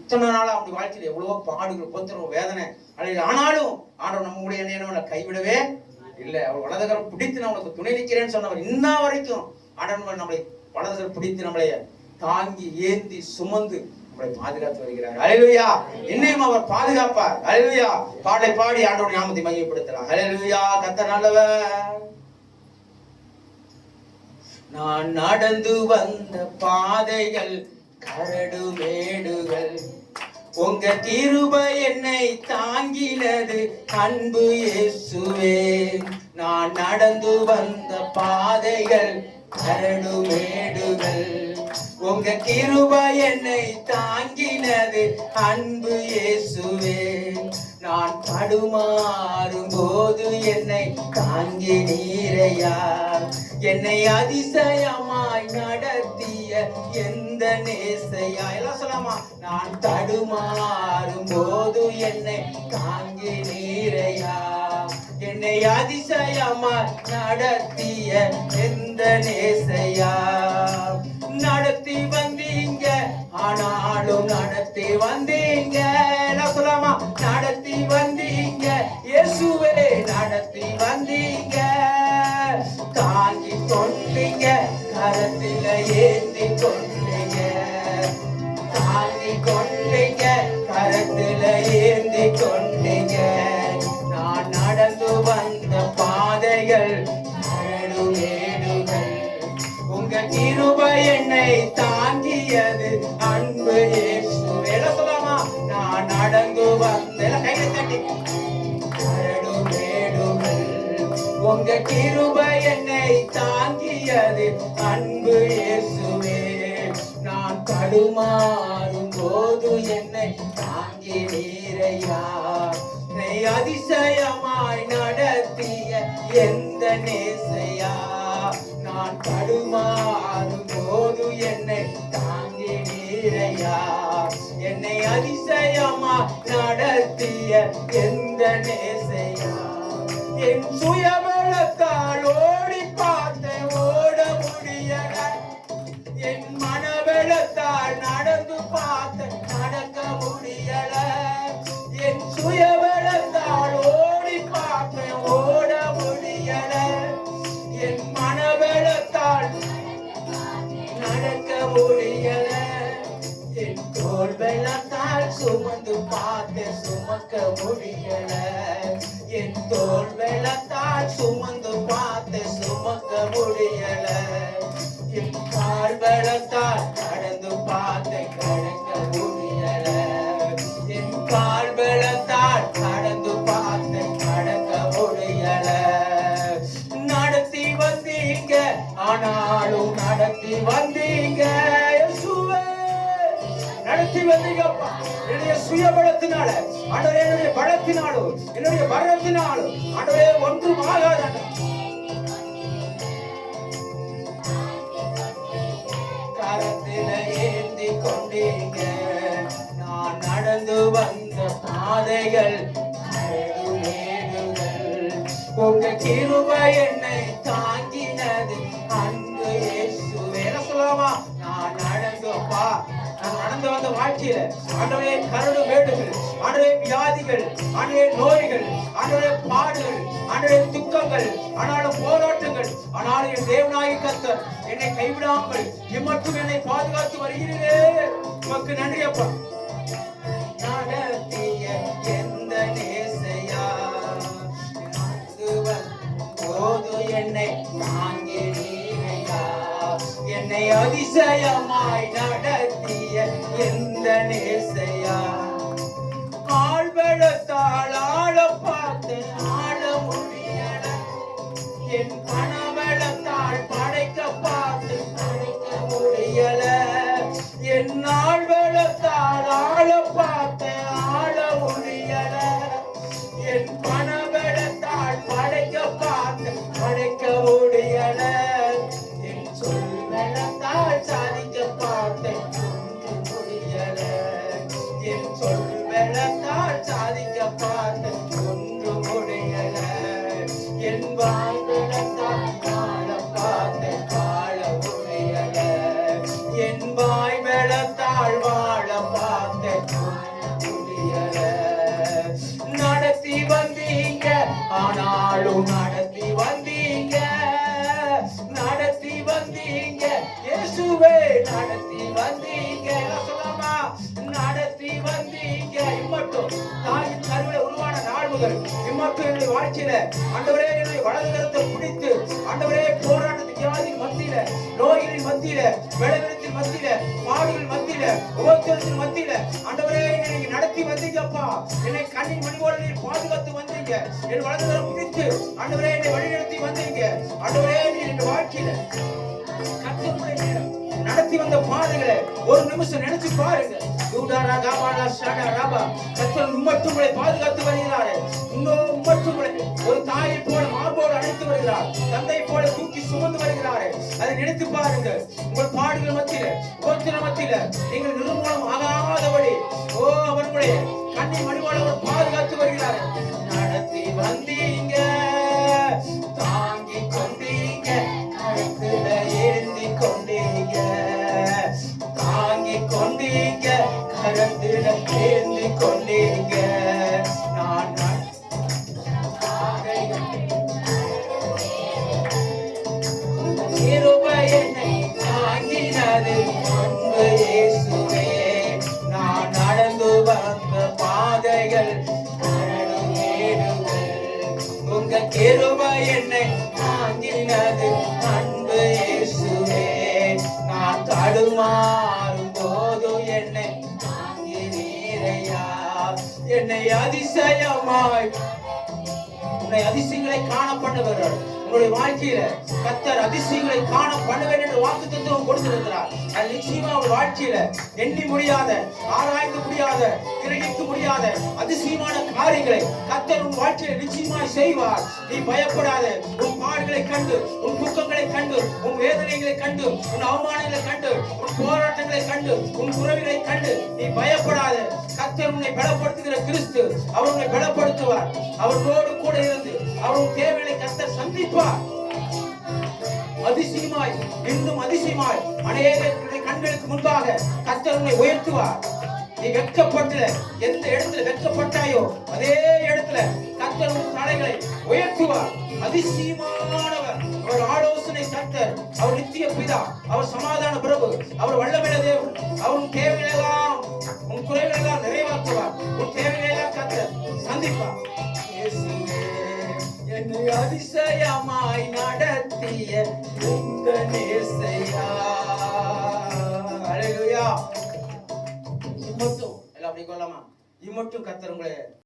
இத்தனை நாள் அப்படி வாழ்க்கையில் எவ்வளவோ பாடுகள், உபத்திரவம், வேதனை, ஆனாலும் ஆண்டவர் நம்முடைய என்ன கைவிடவே இல்லை. அவர் வலதுகரம் பிடித்து நம்மளுக்கு துணை நிற்கிறேன்னு சொன்னவர் இன்ன வரைக்கும் ஆண்டவர் நம்மளை வலதுகரம் பிடித்து நம்மளைய தாங்கி ஏந்தி சுமந்து நம்மளை பாதுகாத்து வருகிறார். அல்லேலூயா. இன்னையும் அவர் பாதுகாப்பார். அல்லேலூயா. பாடலை பாடி ஆண்டவருடைய நாமத்தை மகிமைப்படுத்தலாம். அல்லேலூயா. கர்த்தர் நல்லவர். நான் நடந்து வந்த பாதைகள் கரடு மேடுகள், உங்க கிருபை என்னை தாங்கினது அன்பு இயேசுவே. நான் நடந்து வந்த பாதைகள் கரடு மேடுகள், உங்க கிருபை என்னை தாங்கினது அன்பு இயேசுவே. நான் தடுமாறும் போது என்னை தாங்கி நீரையா, என்னை அதிசயமாய் நடத்திய எந்த நேசையா. எல்லாம் சொல்லாமா? நான் தடுமாறும் போது என்னை தாங்கி நீரையா, என்னை அதிசயமாய் நடத்திய எந்த நேசையா. நடத்தி வந்தீங்க, ஆனாலும் நடத்தி வந்தீங்க. சொல்லாமா? நடத்தி வந்தீங்க இயேசுவே, நடத்தி வந்தீங்க. தாங்கி கொண்டீங்க, கரத்தில ஏந்தி கொண்டீங்க. தாங்கி கொண்டீங்க, கரத்தில ஏந்தி கொண்டீங்க. நான் நடந்து வந்த பாதைகள் கரடு மேடுகள், உங்க கிருபை என்னை தாங்கியது அன்பு இயேசுவே. சொல்லாமா? நான் நடந்து வந்த கையை தட்டி கரடு மேடுகள், உங்க கிருபை என்னை தாங்கியது அன்பு இயேசுவே. நான் தடுமாறும் போது என்னை தாங்கி நீரையா, என்னை அதிசயமாய் நடத்திய எந்த நேசையா. நான் தடுமாறும் போது என்னை தாங்கி நீரையா, என்னை அதிசயமாய் நடத்திய எந்த நேசையா. என் சுயபலத்தால் ஓடி பார்த்தேன், ஓட முடியல. என் மனபலத்தால் நடந்து பார்த்தேன், நடக்க முடியல. என் சுயபலத்தால் ஓடி பார்த்தேன், ஓட முடியல. என் மனபலத்தால் நடக்க முடியல. என் தோள் பலத்தால் சுமந்து பார்த்தேன், சுமக்க முடியல. என் தோள் பலத்தால் சுமந்து பார்த்தேன், சுமக்க முடியல. என் கால் பலத்தால் கடந்து பார்த்தேன், கடக்க முடியல. என் கால் பலத்தால் கடந்து பார்த்தேன், கடக்க முடியல. நடத்தி வந்தீங்க, ஆனாலும் நடத்தி வந்தீங்க இயேசுவே. நடத்தி வந்தீங்கப்பா. என்னுடைய சுயபலத்தினால ஆண்டவரே, என்னுடைய பலத்தினாலும் என்னுடைய பலத்தினாலும் ஆண்டவரே ஒன்றும் ஆகாத. கரத்தில ஏந்தி கொண்டீங்க, நான் நடந்து வந்த பாதைகள் மேடுகள், உங்க கிருபை என்னை தாங்கினது அன்பு இயேசுவே. சொல்லலாமா? நான் நடந்தப்பா, நான் நடந்து வந்த வாழ்க்கையில ஆண்டவரே கரடு மேடுகள், ஆண்டவரே வியாதிகள், ஆண்டவரே நோய்கள், ஆண்டவரே பாடுகள், ஆண்டவரே துக்கங்கள், ஆனாலும் போராட்டங்கள், ஆனாலும் என் தேவனாகிய கர்த்தர் என்னை கைவிடாமல் இம்மட்டும் என்னை பாதுகாத்து வருகிறீரே. உமக்கு நன்றி அப்பா. நடத்திய எந்த நேசையா, போது என்னை தாங்கி நீரையா, என்னை அதிசயமாய் நடத்திய எந்த நேசையா. ஆழ்வெள்ளத்தால் ஆழ பார்த்து ஆழ முடியல. என் பணவெள்ளத்தால் படைக்க பார்த்து படைக்க முடியல. என் ஆழ்வெள்ளத்தால் ஆழ பார்த்து ஆழ முடியல. என் பணவெள்ளத்தால் படைக்க பார்த்து படைக்க முடியல. என் சொல் வெள்ளத்தால் சாதிக்க பார்த்து முடியல. என் சொல் வெள்ளத்தால் சாதிக்க பார்த்து ஒன்று முடியல. என் வாய் வெள்ளத்தால் வாழ பார்த்து வாழ முடியல. என் வாய் வெள்ளத்தால் வாழ பார்த்து முடியல. நடத்தி வந்தீங்க, ஆனாலும் நடத்தி வந்தீங்க, நடத்தி வந்தீங்க இயேசுவே, நடத்தி வந்தீங்க. சொல்லமா, நடத்தி வந்தீங்க. இம்மட்டும் தாயின் கருவில உருவான நாள் முதல் இம்மட்டும் என்னுடைய வாழ்க்கையில ஆண்டவரே என்னுடைய வலது கரத்தை பிடித்து ஆண்டவரே போராட்டத்தின் வியாதியின் மத்தியில, நோய்களின் மத்தியில, விளைவிடத்தின் மத்தியில, பாடுகளின் மத்தியில, உபத்திரத்தின் மத்தியில ஆண்டவரே என்னை நீங்க நடத்தி வந்தீங்கப்பா. என்னை கண்ணின் மணிவோட நீர் பாதுகாத்து வந்தீங்க. என் வலது கரம் பிடித்து ஆண்டவரே என்னை வழிநடத்தி வந்தீங்க. ஆண்டவரே நீர் என் வாழ்க்கையில நடத்தி வந்த பாதைகளை ஒரு நிமிஷம் நினைச்சு பாருங்க. உங்களை பாதுகாத்து வருகிறாரு. ஒரு தாயை போல மார்போடு அழைத்து வருகிறார். தந்தை போல தூக்கி சுமந்து வருகிறாரு. அதை நினைத்து பாருங்க. உங்கள் பாடுகள் மத்தியில, கோத்திர மத்தியில நீங்கள் நிர்மூலம் ஆகாதபடி அவர்களுடைய கண்ணை மணிவோடு அவர் பாதுகாத்து வருகிறாரு. நடத்தி வந்தீங்க, தாங்கி கொண்டீங்க, கழுத்துல ஏந்தி கொண்டீங்க, தாங்கி கொண்டீங்க, கழுத்துல ஏந்தி கொண்டீங்க. நான் என்னை தாங்கினது அன்பு இயேசுவே. நான் நடந்து வந்த பாதைகள் உங்க கிருபை என்னை தாங்கினது அன்பு இயேசுவே. நான் தடுமாறும் போதும் என்னை தாங்கினீரையா. என்னை அதிசயமாய் உன்னை அதிசயங்களை காண பண்ணுவார்கள். உங்களுடைய வாழ்க்கையில கர்த்தர் அதிசயங்களை காண பண்ணுவேன் என்று வாக்குத்தத்தம் கொடுத்திருக்கிறார். அது நிச்சயமா உங்கள் வாழ்க்கையில எண்ணி முடியாத, ஆராய்ந்து முடியாத, கிரகிக்க முடியாத அதிசயமான காரியங்களை கர்த்தர் உன் வாழ்க்கையில நிச்சயமாய் செய்வார். நீ பயப்படாத. உன் பாடுகளை கண்டு, உன் துக்கங்களை கண்டு, உன் வேதனைகளை கண்டு, உன் அவமானங்களை கண்டு, உன் போராட்டங்களை கண்டு, உன் குறைகளை கண்டு நீ பயப்படாத. கர்த்தர் உன்னை பலப்படுத்துகிற கிறிஸ்து. அவர் உன்னை பலப்படுத்துவார். அவரோடு கூட இருந்து அவர் தேவைகளை கர்த்தர் சந்திப்பார். அதிசயமாய், இன்னும் அதிசயமாய் அநேக கண்களுக்கு முன்பாக கர்த்தர் உன்னை உயர்த்துவார். நீ வெட்கப்பட்ட எந்த இடத்துல வெட்கப்பட்டாயோ அதே இடத்துல கர்த்தர் உன் தலைகளை உயர்த்துவார். அதிசயமானவர், அவர் ஆலோசனை கர்த்தர், அவர் நித்திய பிதா, அவர் சமாதான பிரபு, அவர் வல்லமையுள்ள தேவன். அவர் உன் தேவைகளெல்லாம், உன் குறைகளெல்லாம் நிறைவாக்குவார். உன் தேவைகளெல்லாம் கர்த்தர் சந்திப்பார். என்னை அதிசயமாய் நடத்திய உங்க நேசையா. அல்லேலூயா. இம்மட்டும் எல்லாம் அப்படி கொள்ளமா, இம்மட்டும் கர்த்தர் உங்களை